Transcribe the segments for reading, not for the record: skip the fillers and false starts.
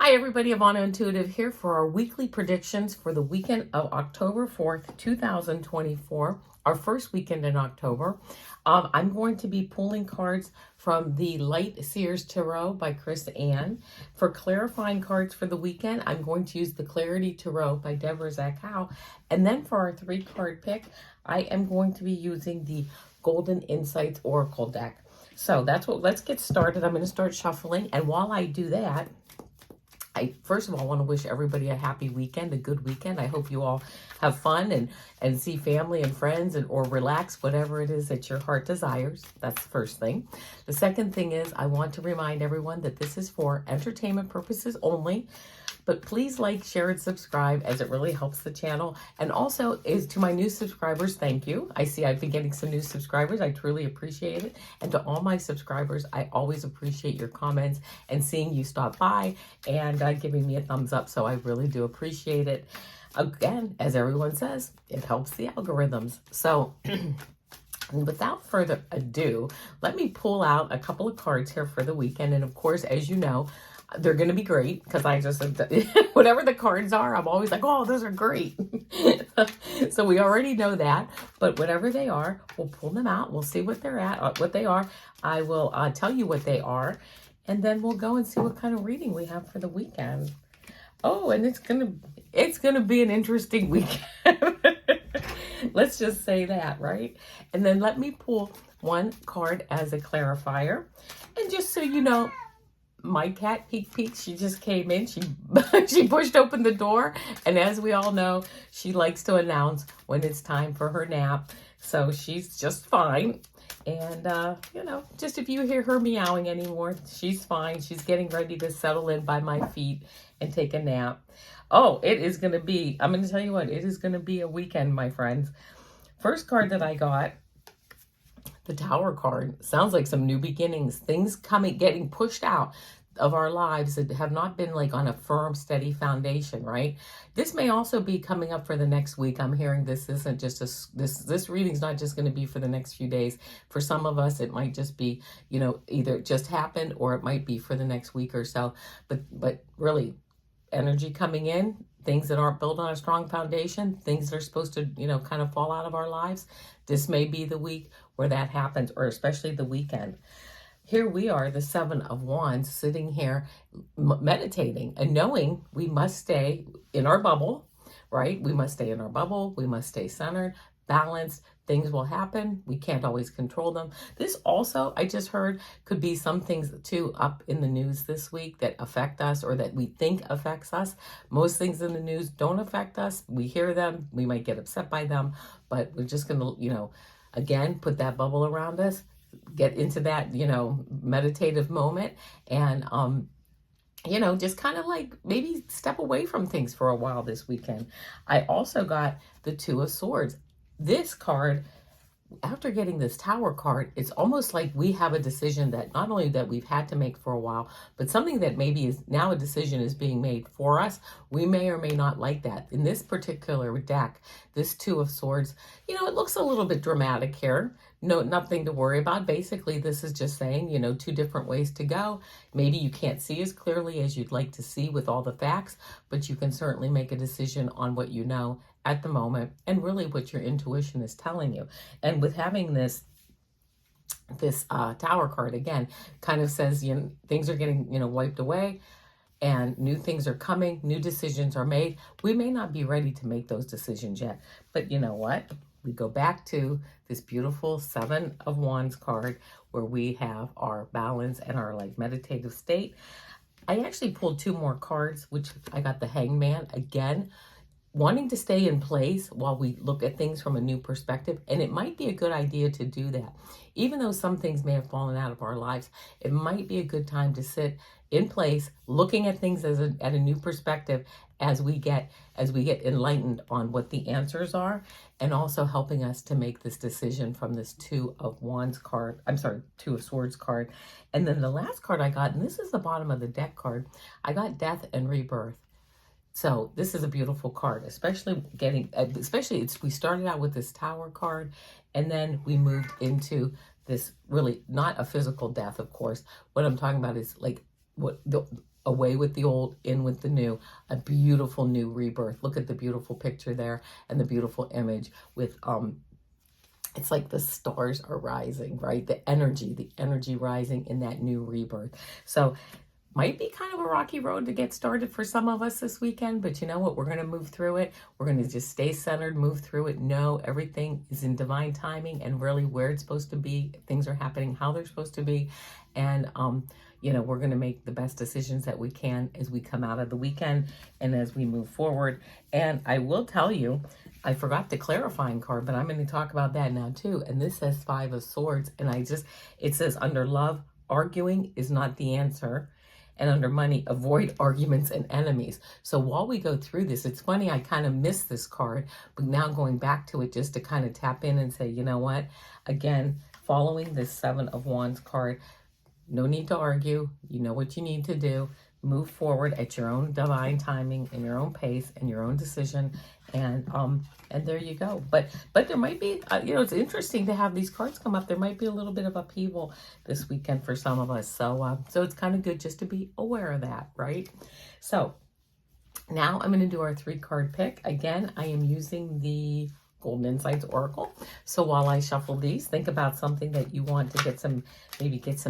Hi everybody, Avana Intuitive here for our weekly predictions for the weekend of October 4th, 2024, our first weekend in October. I'm going to be pulling cards from the Light Seers Tarot by Chris Ann. For clarifying cards for the weekend, I'm going to use the Clarity Tarot by Debra Zachau. And then for our 3-card pick, I am going to be using the Golden Insights Oracle deck. So let's get started. I'm going to start shuffling. And while I do that, I first of all want to wish everybody a happy weekend, a good weekend. I hope you all have fun and see family and friends or relax, whatever it is that your heart desires. That's the first thing. The second thing is I want to remind everyone that this is for entertainment purposes only. But please like, share, and subscribe as it really helps the channel. And also is to my new subscribers, thank you. I see I've been getting some new subscribers. I truly appreciate it. And to all my subscribers, I always appreciate your comments and seeing you stop by and giving me a thumbs up. So I really do appreciate it. Again, as everyone says, it helps the algorithms. So without further ado, let me pull out a couple of cards here for the weekend. And of course, as you know, they're going to be great because I just, whatever the cards are, I'm always like, oh, those are great. So we already know that, but whatever they are, we'll pull them out. We'll see what they're at, what they are. I will tell you what they are, and then we'll go and see what kind of reading we have for the weekend. Oh, and it's going to be an interesting weekend. Let's just say that, right? And then let me pull one card as a clarifier. And just so you know, my cat Peek, she just came in. She pushed open the door, and as we all know, she likes to announce when it's time for her nap. So she's just fine. And just if you hear her meowing anymore, she's fine. She's getting ready to settle in by my feet and take a nap. Oh, it is going to be, I'm going to tell you what, it is going to be a weekend, my friends. First card that I got, the Tower card, sounds like some new beginnings, things getting pushed out of our lives that have not been like on a firm, steady foundation, right? This may also be coming up for the next week. I'm hearing this isn't just this reading's not just going to be for the next few days. For some of us, it might just be, either it just happened or it might be for the next week or so. But really, energy coming in, things that aren't built on a strong foundation, things that are supposed to, kind of fall out of our lives. This may be the week where that happens, or especially the weekend. Here we are, the 7 of Wands, sitting here meditating and knowing we must stay in our bubble, right? We must stay in our bubble. We must stay centered, balanced. Things will happen. We can't always control them. This also, I just heard, could be some things too up in the news this week that affect us or that we think affects us. Most things in the news don't affect us. We hear them. We might get upset by them, but we're just going to, again, put that bubble around us, get into that, meditative moment and, just kind of like maybe step away from things for a while this weekend. I also got the 2 of Swords. This card, after getting this Tower card, it's almost like we have a decision that not only that we've had to make for a while, but something that maybe is now a decision is being made for us. We may or may not like that. In this particular deck, this 2 of Swords, it looks a little bit dramatic here. No, nothing to worry about. Basically, this is just saying, 2 different ways to go. Maybe you can't see as clearly as you'd like to see with all the facts, but you can certainly make a decision on what you know at the moment and really what your intuition is telling you. And with having this Tower card, again, kind of says, things are getting, wiped away and new things are coming, new decisions are made. We may not be ready to make those decisions yet, but you know what? We go back to this beautiful 7 of Wands card where we have our balance and our meditative state. I actually pulled 2 more cards, which I got the Hangman again, wanting to stay in place while we look at things from a new perspective. And it might be a good idea to do that. Even though some things may have fallen out of our lives, it might be a good time to sit in place, looking at things at a new perspective as we get enlightened on what the answers are, and also helping us to make this decision from this 2 of Wands card. I'm sorry, 2 of Swords card. And then the last card I got, and this is the bottom of the deck card, I got Death and Rebirth. So this is a beautiful card, especially we started out with this Tower card, and then we moved into this really not a physical death, of course. What I'm talking about is like away with the old, in with the new, a beautiful new rebirth. Look at the beautiful picture there and the beautiful image with, it's like the stars are rising, right? The energy rising in that new rebirth. So might be kind of a rocky road to get started for some of us this weekend, but you know what? We're going to move through it. We're going to just stay centered, move through it. Know everything is in divine timing and really where it's supposed to be. Things are happening how they're supposed to be. And, we're going to make the best decisions that we can as we come out of the weekend and as we move forward. And I will tell you, I forgot the clarifying card, but I'm going to talk about that now too. And this says 5 of Swords. And it says under love, arguing is not the answer. And under money, avoid arguments and enemies. So while we go through this, it's funny, I kind of missed this card, but now going back to it just to kind of tap in and say, you know what? Again, following this 7 of Wands card, no need to argue. You know what you need to do. Move forward at your own divine timing and your own pace and your own decision. And there you go. But there might be, it's interesting to have these cards come up. There might be a little bit of upheaval this weekend for some of us. So it's kind of good just to be aware of that, right? So now I'm going to do our 3-card pick. Again, I am using the Golden Insights Oracle. So while I shuffle these, think about something that you want to get some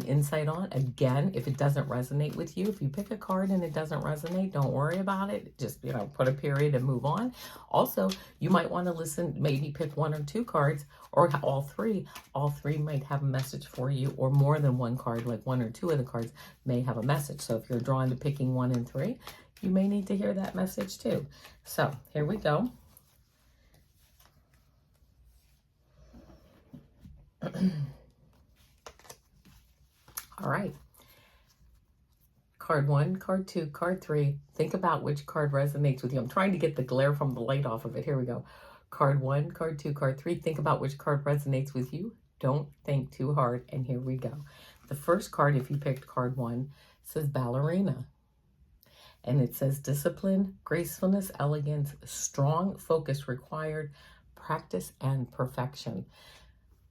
insight on. Again, if it doesn't resonate with you, if you pick a card and it doesn't resonate, don't worry about it. Just, put a period and move on. Also, you might want to listen, maybe pick 1 or 2 cards or all 3. All 3 might have a message for you, or more than 1 card, like 1 or 2 of the cards may have a message. So if you're drawn to picking 1 and 3, you may need to hear that message too. So here we go. All right. Card 1, card 2, card 3. Think about which card resonates with you. I'm trying to get the glare from the light off of it. Here we go. Card 1, card 2, card 3. Think about which card resonates with you. Don't think too hard. And here we go. The first card, if you picked card 1, says ballerina. And it says discipline, gracefulness, elegance, strong focus required, practice, and perfection.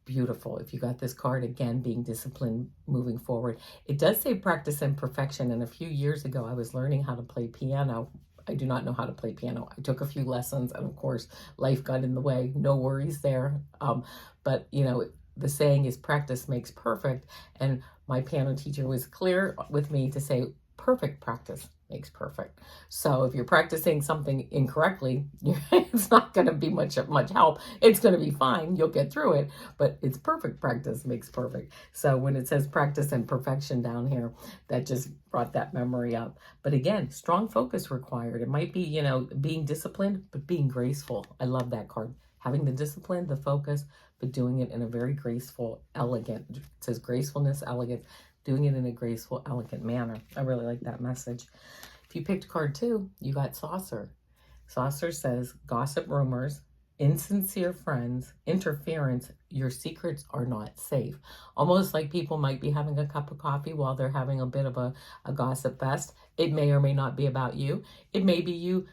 Beautiful. If you got this card, again, being disciplined, moving forward. It does say practice and perfection. And a few years ago, I was learning how to play piano. I do not know how to play piano. I took a few lessons, and of course, life got in the way. No worries there. But the saying is practice makes perfect. And my piano teacher was clear with me to say perfect practice makes perfect. So if you're practicing something incorrectly, it's not going to be much help. It's going to be fine. You'll get through it, but it's perfect practice makes perfect. So when it says practice and perfection down here, that just brought that memory up. But again, strong focus required. It might be, being disciplined, but being graceful. I love that card. Having the discipline, the focus, but doing it in a very graceful, elegant, it says gracefulness, elegance, doing it in a graceful, elegant manner. I really like that message. If you picked card 2, you got saucer. Saucer says gossip, rumors, insincere friends, interference, your secrets are not safe. Almost like people might be having a cup of coffee while they're having a bit of a gossip fest. It may or may not be about you. It may be you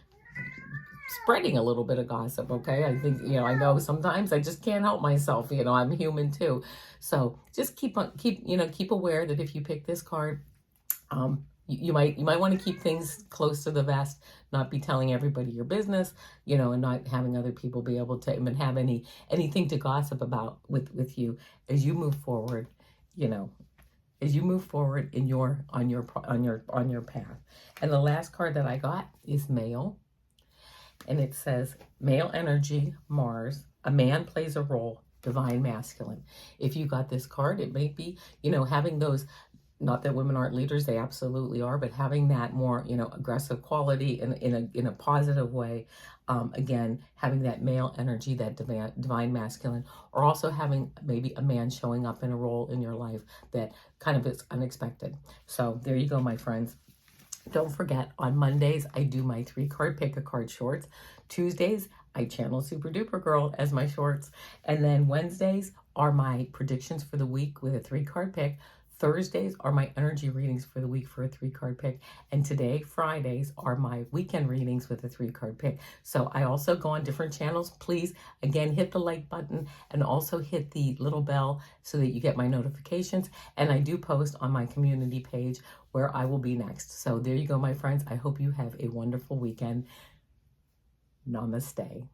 spreading a little bit of gossip, okay? I think, I know sometimes I just can't help myself, I'm human too. So just keep aware that if you pick this card, you might want to keep things close to the vest, not be telling everybody your business, and not having other people be able to even have anything to gossip about with you as you move forward, as you move forward on your path. And the last card that I got is male. And it says, male energy, Mars, a man plays a role, divine masculine. If you got this card, it may be, having those, not that women aren't leaders, they absolutely are, but having that more, aggressive quality in a positive way. Again, having that male energy, that divine masculine, or also having maybe a man showing up in a role in your life that kind of is unexpected. So there you go, my friends. Don't forget, on Mondays, I do my 3-card pick-a-card shorts. Tuesdays, I channel Super Duper Girl as my shorts. And then Wednesdays are my predictions for the week with a 3-card pick. Thursdays are my energy readings for the week for a 3-card pick. And today, Fridays, are my weekend readings with a 3-card pick. So I also go on different channels. Please, again, hit the like button and also hit the little bell so that you get my notifications. And I do post on my community page where I will be next. So there you go, my friends. I hope you have a wonderful weekend. Namaste.